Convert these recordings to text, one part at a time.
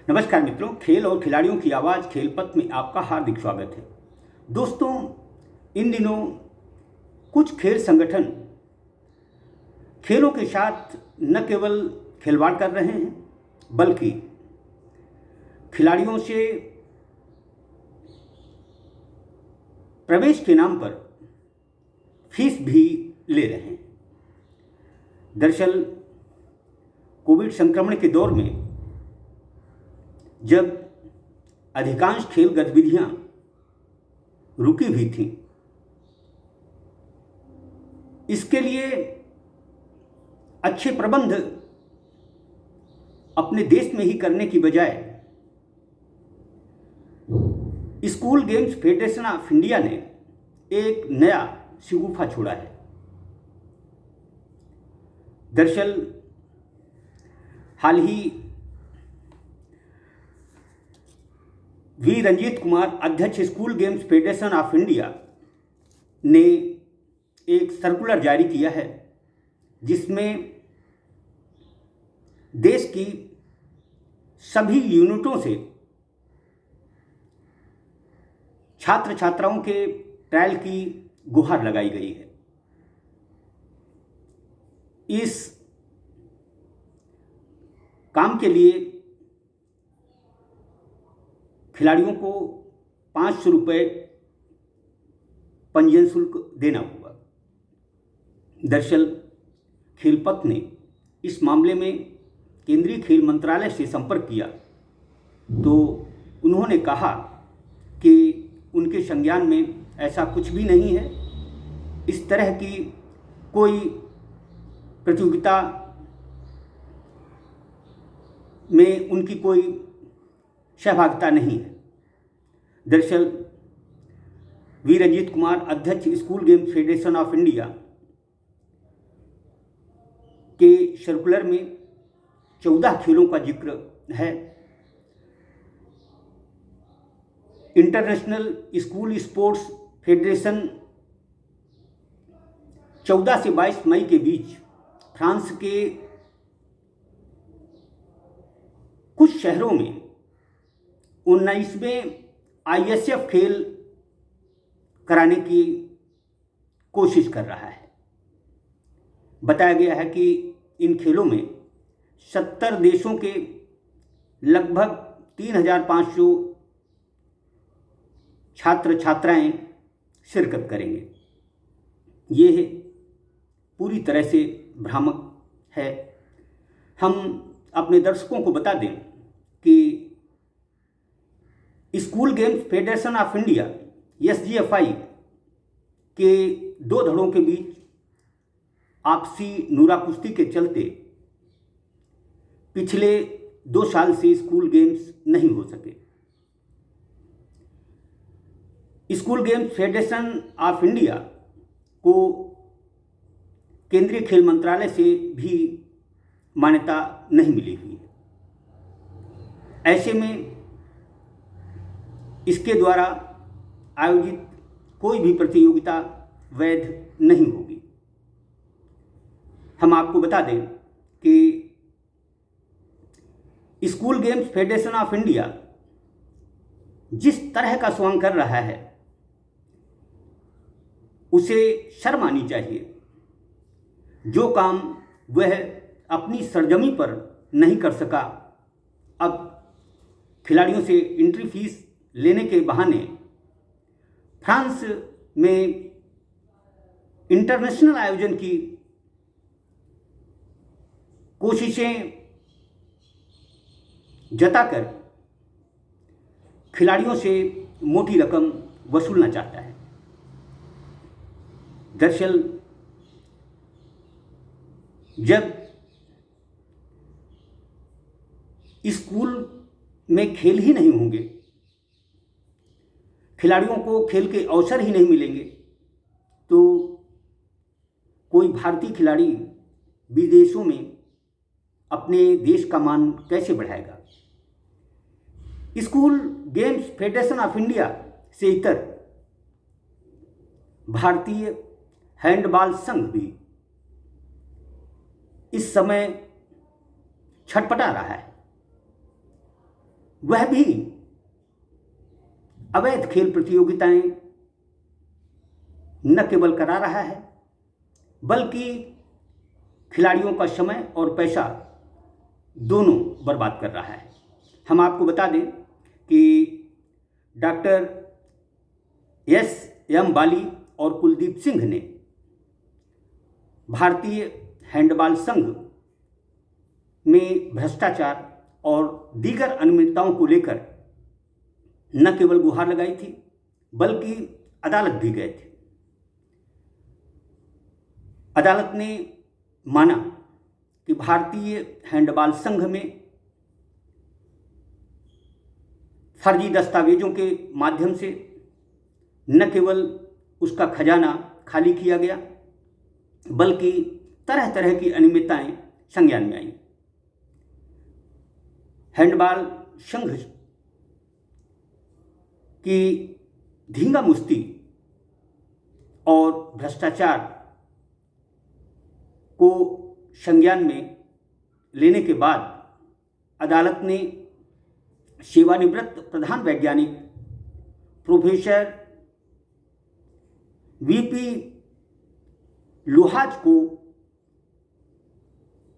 नमस्कार मित्रों, खेल और खिलाड़ियों की आवाज़ खेल पथ में आपका हार्दिक स्वागत है। दोस्तों, इन दिनों कुछ खेल संगठन खेलों के साथ न केवल खिलवाड़ कर रहे हैं बल्कि खिलाड़ियों से प्रवेश के नाम पर फीस भी ले रहे हैं। दरअसल कोविड संक्रमण के दौर में जब अधिकांश खेल गतिविधियां रुकी हुई थीं, इसके लिए अच्छे प्रबंध अपने देश में ही करने की बजाय school games federation of India ने एक नया शगुफा छोड़ा है। दरअसल हाल ही वी रंजीत कुमार, अध्यक्ष school games federation of India ने एक सर्कुलर जारी किया है जिसमें देश की सभी यूनिटों से छात्र छात्राओं के ट्रायल की गुहार लगाई गई है। इस काम के लिए खिलाड़ियों को 500 रुपये पंजीयन शुल्क देना होगा। दरअसल खेलपथ ने इस मामले में केंद्रीय खेल मंत्रालय से संपर्क किया तो उन्होंने कहा कि उनके संज्ञान में ऐसा कुछ भी नहीं है, इस तरह की कोई प्रतियोगिता में उनकी कोई सहभागिता नहीं है। दरअसल वी रंजीत कुमार, अध्यक्ष school games federation of India के सर्कुलर में 14 खेलों का जिक्र है। इंटरनेशनल स्कूल स्पोर्ट्स फेडरेशन 14 से 22 मई के बीच फ्रांस के कुछ शहरों में 19वें ISF खेल कराने की कोशिश कर रहा है। बताया गया है कि इन खेलों में 70 देशों के लगभग 3500 छात्र छात्राएं शिरकत करेंगे। ये पूरी तरह से भ्रामक है। हम अपने दर्शकों को बता दें कि school games federation of India SGFI के दो धड़ों के बीच आपसी नूरा कुश्ती के चलते पिछले 2 साल से स्कूल गेम्स नहीं हो सके। School games federation of India को केंद्रीय खेल मंत्रालय से भी मान्यता नहीं मिली हुई है। ऐसे में इसके द्वारा आयोजित कोई भी प्रतियोगिता वैध नहीं होगी। हम आपको बता दें कि school games federation of India जिस तरह का स्वांग कर रहा है उसे शर्म आनी चाहिए। जो काम वह अपनी सरजमी पर नहीं कर सका, अब खिलाड़ियों से एंट्री फीस लेने के बहाने फ्रांस में इंटरनेशनल आयोजन की कोशिशें जताकर खिलाड़ियों से मोटी रकम वसूलना चाहता है। दरअसल जब स्कूल में खेल ही नहीं होंगे, खिलाड़ियों को खेल के अवसर ही नहीं मिलेंगे, तो कोई भारतीय खिलाड़ी विदेशों में अपने देश का मान कैसे बढ़ाएगा। School games federation of India से इतर भारतीय हैंडबॉल संघ भी इस समय छटपटा रहा है। वह भी अवैध खेल प्रतियोगिताएं न केवल करा रहा है बल्कि खिलाड़ियों का समय और पैसा दोनों बर्बाद कर रहा है। हम आपको बता दें कि डॉक्टर एस.एम. बाली और कुलदीप सिंह ने भारतीय हैंडबॉल संघ में भ्रष्टाचार और दीगर अनियमितताओं को लेकर न केवल गुहार लगाई थी बल्कि अदालत भी गए थे। अदालत ने माना कि भारतीय हैंडबॉल संघ में फर्जी दस्तावेजों के माध्यम से न केवल उसका खजाना खाली किया गया बल्कि तरह तरह की अनियमितताएं संज्ञान में आई। हैंडबॉल संघ की धींगा मुश्ती और भ्रष्टाचार को संज्ञान में लेने के बाद अदालत ने सेवानिवृत्त प्रधान वैज्ञानिक प्रोफेसर वीपी लुहाज को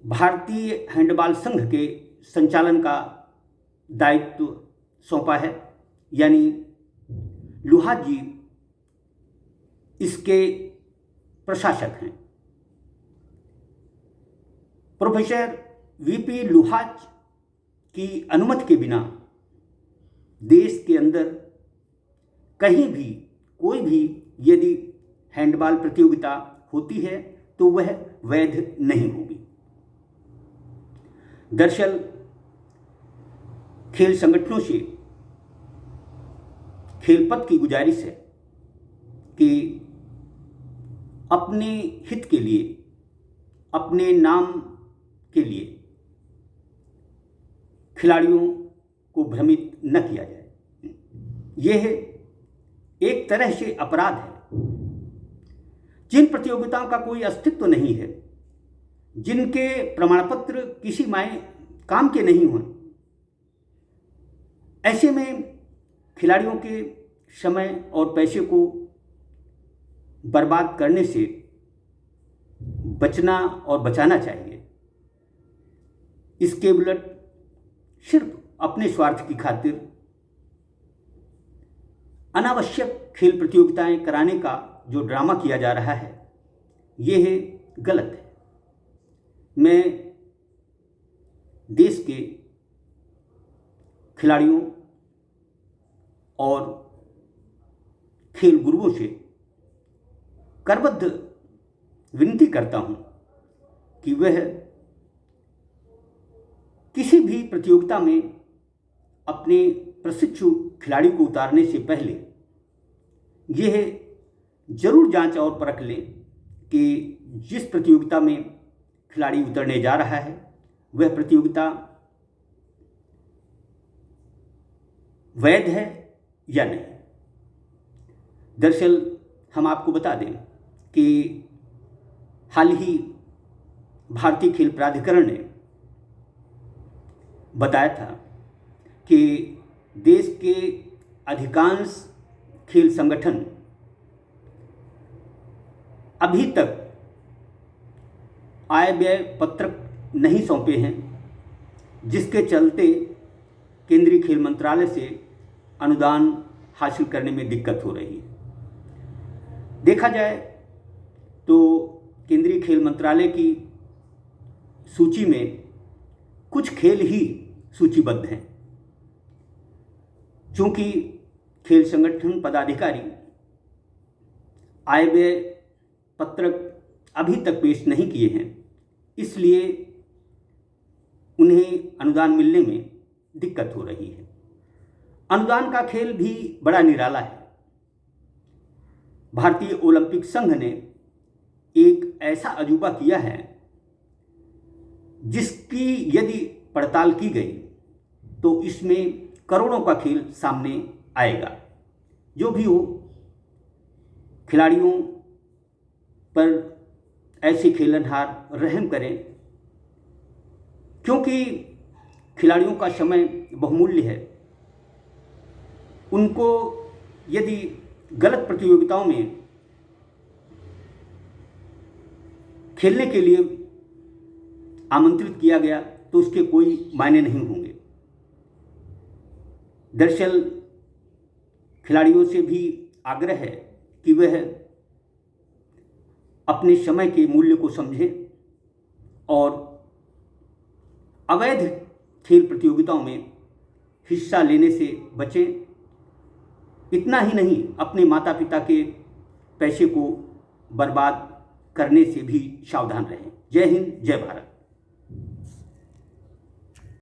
भारतीय हैंडबॉल संघ के संचालन का दायित्व सौंपा है। यानी लुहाज जी इसके प्रशासक हैं। प्रोफेसर वीपी लुहाज की अनुमति के बिना देश के अंदर कहीं भी कोई भी यदि हैंडबॉल प्रतियोगिता होती है तो वह वैध नहीं होगी। दरअसल खेल संगठनों से खेलपत की गुजारिश है कि अपने हित के लिए, अपने नाम के लिए खिलाड़ियों को भ्रमित न किया जाए। यह एक तरह से अपराध है। जिन प्रतियोगिताओं का कोई अस्तित्व नहीं है, जिनके प्रमाण पत्र किसी मायने काम के नहीं हुए, ऐसे में खिलाड़ियों के समय और पैसे को बर्बाद करने से बचना और बचाना चाहिए। इसके उलट सिर्फ अपने स्वार्थ की खातिर अनावश्यक खेल प्रतियोगिताएं कराने का जो ड्रामा किया जा रहा है यह गलत है। मैं देश के खिलाड़ियों और खेल गुरुओं से करबद्ध विनती करता हूं कि वह किसी भी प्रतियोगिता में अपने प्रशिक्षु खिलाड़ी को उतारने से पहले यह जरूर जांच और परख लें कि जिस प्रतियोगिता में खिलाड़ी उतरने जा रहा है वह प्रतियोगिता वैध है या नहीं। दरअसल हम आपको बता दें कि हाल ही भारतीय खेल प्राधिकरण ने बताया था कि देश के अधिकांश खेल संगठन अभी तक आय व्यय पत्रक नहीं सौंपे हैं, जिसके चलते केंद्रीय खेल मंत्रालय से अनुदान हासिल करने में दिक्कत हो रही है। देखा जाए तो केंद्रीय खेल मंत्रालय की सूची में कुछ खेल ही सूचीबद्ध हैं। चूंकि खेल संगठन पदाधिकारी आय व्यय पत्रक अभी तक पेश नहीं किए हैं, इसलिए उन्हें अनुदान मिलने में दिक्कत हो रही है। अनुदान का खेल भी बड़ा निराला है। भारतीय ओलंपिक संघ ने एक ऐसा अजूबा किया है जिसकी यदि पड़ताल की गई तो इसमें करोड़ों का खेल सामने आएगा। जो भी हो, खिलाड़ियों पर ऐसे खेलनहार रहम करें, क्योंकि खिलाड़ियों का समय बहुमूल्य है उनको यदि गलत प्रतियोगिताओं में खेलने के लिए आमंत्रित किया गया तो उसके कोई मायने नहीं होंगे। दरअसल खिलाड़ियों से भी आग्रह है कि वह अपने समय के मूल्य को समझें और अवैध खेल प्रतियोगिताओं में हिस्सा लेने से बचें। इतना ही नहीं, अपने माता पिता के पैसे को बर्बाद करने से भी सावधान रहें। जय हिंद, जय भारत।